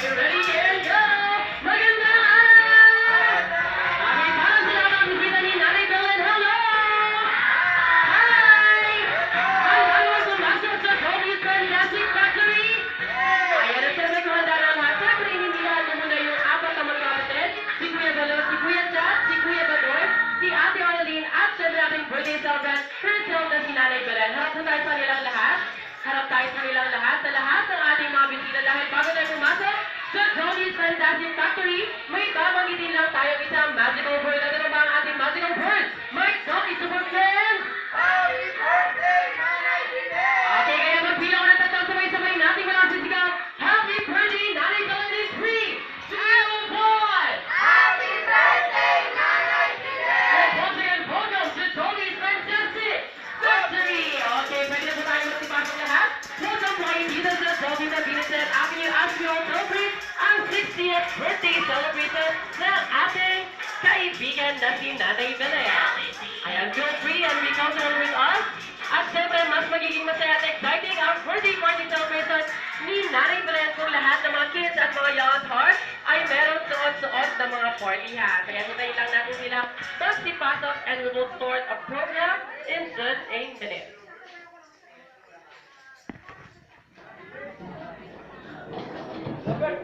you ready? And go! Magandang araw! Happy para sa lahat ng bisita ni Nanay Belen. Hello! Hi! Handa mo pumasok sa Tony's Fantastic Factory? Ayan at siyempre kung handa na lahat. Siyempre, inindihan mo muna yung apat na magkapatid. Si Kuya Balot, si Kuya Chat, si Kuya Badoy, si Ate Arlene, at siyempre ating birthday celebrant, Herself na si Nanay Belen. Harap po tayo sa nilang lahat. Harap tayo sa nilang lahat, sa lahat ng ating mga bisita dahil bago tayo pumasok sa Tony's Fantastic Factory, may babanggitin lang tayo isang magical word. Ano ba ang ating magical word? Mike Tony, Super Friends! Happy birthday, Nanay Belen! Okay, kaya magbilang ko na tatang sabay-sabay natin walang sisigaw. Happy birthday, Nanay Belen in 3, 2, 1! Happy birthday, Nanay Belen! And once again, welcome to Tony's Fantastic Factory! Okay, pwede na po tayo magtipasok lahat. Welcome po kayo dito sa Tony na Binasat Avenue as we all celebrate ang 60th birthday celebration ng ating kaibigan na si Nanay Belen. Ayan, feel free and be comfortable with us. At siyempre, mas magiging masaya at exciting ang birthday party celebration ni Nanay Belen kung lahat ng mga kids at mga young at heart ay meron suot-suot ng mga party hat. Kaya hintayin lang natin sila magsipasok and we will start a program in just a minute. Robert,